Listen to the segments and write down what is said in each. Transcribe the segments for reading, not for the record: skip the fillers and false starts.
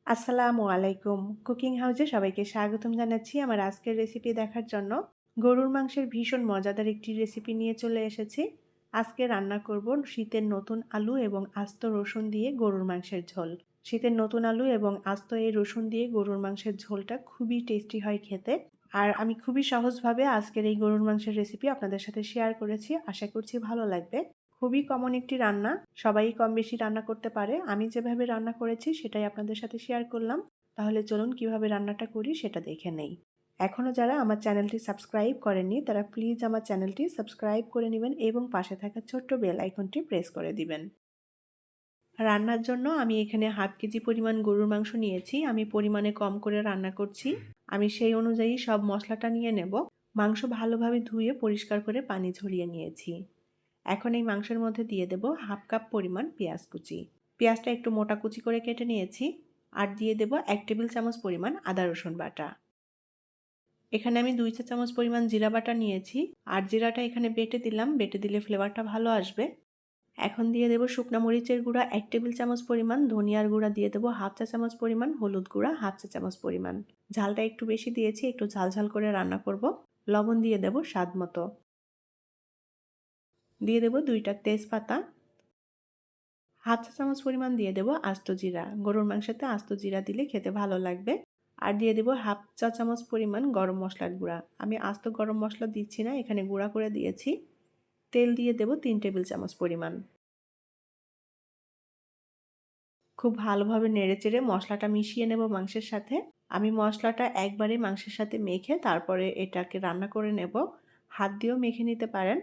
আসসালামু আলাইকুম। কুকিং হাউজে সবাইকে স্বাগতম জানাচ্ছি আমার আজকের রেসিপি দেখার জন্য। গরুর মাংসের ভীষণ মজাদার একটি রেসিপি নিয়ে চলে এসেছি। আজকে রান্না করব শীতের নতুন আলু এবং আস্ত রসুন দিয়ে গরুর মাংসের ঝোল। শীতের নতুন আলু এবং আস্ত এই রসুন দিয়ে গরুর মাংসের ঝোলটা খুবই টেস্টি হয় খেতে। আর আমি খুবই সহজভাবে আজকের এই গরুর মাংসের রেসিপি আপনাদের সাথে শেয়ার করেছি। আশা করছি ভালো লাগবে। খুবই কমন একটি রান্না। সবাই কম বেশি রান্না করতে পারে। আমি যেভাবে রান্না করেছি সেটাই আপনাদের সাথে শেয়ার করলাম। তাহলে চলুন কিভাবে রান্নাটা করি সেটা দেখে নেই। এখনও যারা আমার চ্যানেলটি সাবস্ক্রাইব করেননি তারা প্লিজ আমার চ্যানেলটি সাবস্ক্রাইব করে নেবেন এবং পাশে থাকা ছোট্ট বেল আইকনটি প্রেস করে দিবেন। রান্নার জন্য আমি এখানে 1/2 কেজি পরিমাণ গরুর মাংস নিয়েছি। আমি পরিমাণে কম করে রান্না করছি। আমি সেই অনুযায়ী সব মশলাটা নিয়ে নেব। মাংস ভালোভাবে ধুয়ে পরিষ্কার করে পানি ঝরিয়ে নিয়েছি। এখন এই মাংসের মধ্যে দিয়ে দেব 1/2 কাপ পরিমাণ পেঁয়াজ কুচি। পেঁয়াজটা একটু মোটা কুচি করে কেটে নিয়েছি। আর দিয়ে দেব 1 টেবিল চামচ পরিমাণ আদা রসুন বাটা। এখানে আমি 2 চা চামচ পরিমাণ জিরা বাটা নিয়েছি। আর জিরাটা এখানে বেটে দিলাম, বেটে দিলে ফ্লেভারটা ভালো আসবে। এখন দিয়ে দেব শুকনা মরিচের গুঁড়া 1 টেবিল চামচ পরিমাণ, ধনিয়ার গুঁড়া দিয়ে দেব 1/2 চা চামচ পরিমাণ, হলুদ গুঁড়া 1/2 চা চামচ পরিমাণ। ঝালটা একটু বেশি দিয়েছি, একটু ঝাল ঝাল করে রান্না করব। লবণ দিয়ে দেব স্বাদ মতো। দিয়ে দেব 2টা তেজপাতা। 1/2 চা চামচ পরিমাণ দিয়ে দেব আস্ত জিরা। গরুর মাংসেতে আস্ত জিরা দিলে খেতে ভালো লাগবে। আর দিয়ে দেব 1/2 চা চামচ পরিমাণ গরম মশলার গুঁড়া। আমি আস্ত গরম মশলা দিচ্ছি না, এখানে গুঁড়া করে দিয়েছি। তেল দিয়ে দেব 3 টেবিল চামচ পরিমাণ। খুব ভালোভাবে নেড়েচেড়ে মশলাটা মিশিয়ে নেব মাংসের সাথে। আমি মশলাটা একবারে মাংসের সাথে মেখে তারপরে এটাকে রান্না করে নেব। হাত দিয়েও মেখে নিতে পারেন।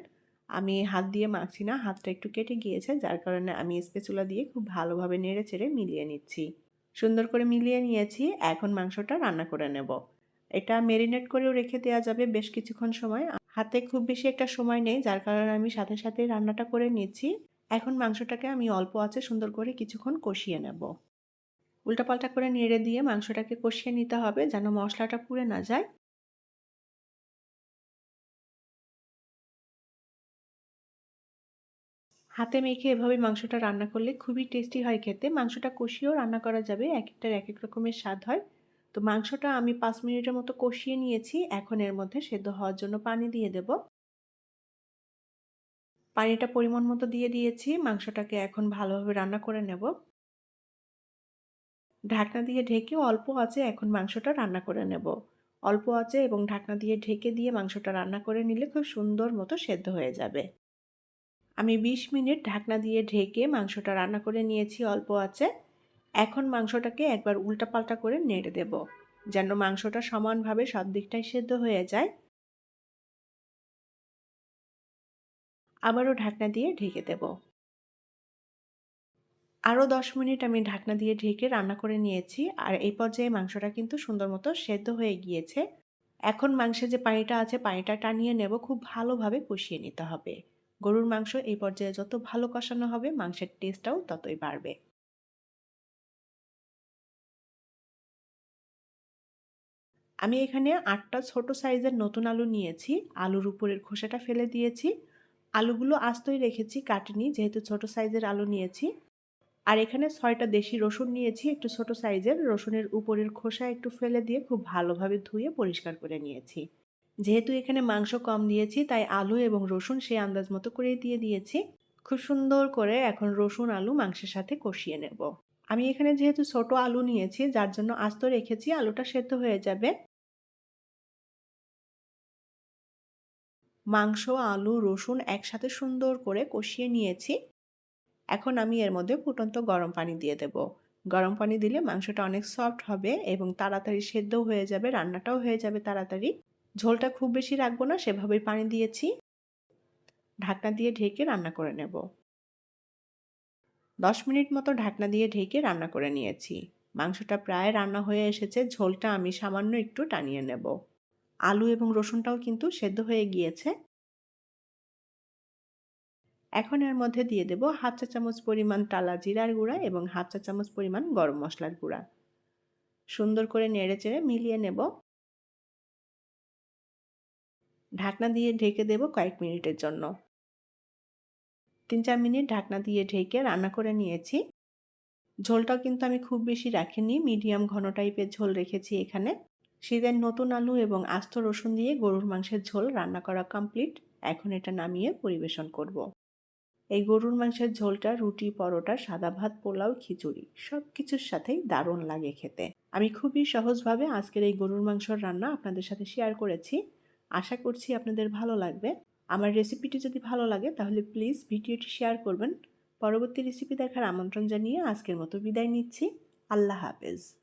আমি হাত দিয়ে মাখছি না, হাতটা একটু কেটে গিয়েছে, যার কারণে আমি স্প্যাচুলা দিয়ে খুব ভালোভাবে নেড়েচেড়ে মিলিয়ে নিচ্ছি। সুন্দর করে মিলিয়ে নিয়েছি। এখন মাংসটা রান্না করে নেব। এটা মেরিনেট করেও রেখে দেওয়া যাবে বেশ কিছুক্ষণ সময়। হাতে খুব বেশি একটা সময় নেই, যার কারণে আমি সাথে সাথেই রান্নাটা করে নিচ্ছি। এখন মাংসটাকে আমি অল্প আঁচে সুন্দর করে কিছুক্ষণ কষিয়ে নেব। উল্টাপাল্টা করে নেড়ে দিয়ে মাংসটাকে কষিয়ে নিতে হবে যেন মশলাটা পুড়ে না যায়। হাতে মেখে এভাবে মাংসটা রান্না করলে খুবই টেস্টি হয় খেতে। মাংসটা কষিয়েও রান্না করা যাবে, একেকটার একেক রকমের স্বাদ হয়। তো মাংসটা আমি 5 মিনিটের মতো কষিয়ে নিয়েছি। এখন এর মধ্যে সেদ্ধ হওয়ার জন্য পানি দিয়ে দেব। পানিটা পরিমাণ মতো দিয়ে দিয়েছি। মাংসটাকে এখন ভালোভাবে রান্না করে নেব। ঢাকনা দিয়ে ঢেকে অল্প আঁচে এখন মাংসটা রান্না করে নেব। অল্প আঁচে এবং ঢাকনা দিয়ে ঢেকে দিয়ে মাংসটা রান্না করে নিলে খুব সুন্দর মতো সেদ্ধ হয়ে যাবে। আমি 20 মিনিট ঢাকনা দিয়ে ঢেকে মাংসটা রান্না করে নিয়েছি অল্প আঁচে। এখন মাংসটাকে একবার উল্টাপাল্টা করে নেড়ে দেব, যেন মাংসটা সমানভাবে সব দিকটাই সেদ্ধ হয়ে যায়। আবারও ঢাকনা দিয়ে ঢেকে দেব। আরও 10 মিনিট আমি ঢাকনা দিয়ে ঢেকে রান্না করে নিয়েছি। আর এই পর্যায়ে মাংসটা কিন্তু সুন্দর মতো সেদ্ধ হয়ে গিয়েছে। এখন মাংসে যে পানিটা আছে পানিটা টানিয়ে নেব, খুব ভালোভাবে কষিয়ে নিতে হবে। গরুর মাংস এই পর্যায়ে যত ভালো কষানো হবে মাংসের টেস্টটাও ততই বাড়বে। আমি এখানে 8টা ছোট সাইজের নতুন আলু নিয়েছি। আলুর উপরের খোসাটা ফেলে দিয়েছি। আলুগুলো আস্তই রেখেছি, কাটিনি, যেহেতু ছোট সাইজের আলু নিয়েছি। আর এখানে 6টা দেশি রসুন নিয়েছি, একটু ছোট সাইজের। রসুনের উপরের খোসা একটু ফেলে দিয়ে খুব ভালোভাবে ধুয়ে পরিষ্কার করে নিয়েছি। যেহেতু এখানে মাংস কম দিয়েছি তাই আলু এবং রসুন সেই আন্দাজ মতো করেই দিয়ে দিয়েছি। খুব সুন্দর করে এখন রসুন আলু মাংসের সাথে কষিয়ে নেব। আমি এখানে যেহেতু ছোট আলু নিয়েছি যার জন্য আস্ত রেখেছি, আলুটা সেদ্ধ হয়ে যাবে। মাংস, আলু, রসুন একসাথে সুন্দর করে কষিয়ে নিয়েছি। এখন আমি এর মধ্যে ফুটন্ত গরম পানি দিয়ে দেব। গরম পানি দিলে মাংসটা অনেক সফট হবে এবং তাড়াতাড়ি সেদ্ধও হয়ে যাবে, রান্নাটাও হয়ে যাবে তাড়াতাড়ি। ঝোলটা খুব বেশি রাখবো না, সেভাবেই পানি দিয়েছি। ঢাকনা দিয়ে ঢেকে রান্না করে নেব। 10 মিনিট মতো ঢাকনা দিয়ে ঢেকে রান্না করে নিয়েছি। মাংসটা প্রায় রান্না হয়ে এসেছে, ঝোলটা আমি সামান্য একটু টানিয়ে নেব। আলু এবং রসুনটাও কিন্তু সেদ্ধ হয়ে গিয়েছে। এখন এর মধ্যে দিয়ে দেব 1/2 চা চামচ পরিমাণ টালা জিরার গুঁড়া এবং 1/2 চা চামচ পরিমাণ গরম মশলার গুঁড়া। সুন্দর করে নেড়েচেড়ে মিলিয়ে নেব। ঢাকনা দিয়ে ঢেকে দেব কয়েক মিনিটের জন্য। 3-4 মিনিট ঢাকনা দিয়ে ঢেকে রান্না করে নিয়েছি। ঝোলটাও কিন্তু আমি খুব বেশি রাখিনি, মিডিয়াম ঘন টাইপের ঝোল রেখেছি এখানে। শীতের নতুন আলু এবং আস্ত রসুন দিয়ে গরুর মাংসের ঝোল রান্না করা কমপ্লিট। এখন এটা নামিয়ে পরিবেশন করব। এই গরুর মাংসের ঝোলটা রুটি, পরোটা, সাদা ভাত, পোলাও, খিচুড়ি সবকিছুর সাথেই দারুণ লাগে খেতে। আমি খুবই সহজভাবে আজকের এই গরুর মাংসর রান্না আপনাদের সাথে শেয়ার করেছি। আশা করছি আপনাদের ভালো লাগবে। আমার রেসিপিটি যদি ভালো লাগে তাহলে প্লিজ ভিডিওটি শেয়ার করবেন। পরবর্তী রেসিপি দেখার আমন্ত্রণ জানিয়ে আজকের মতো বিদায় নিচ্ছি। আল্লাহ হাফেজ।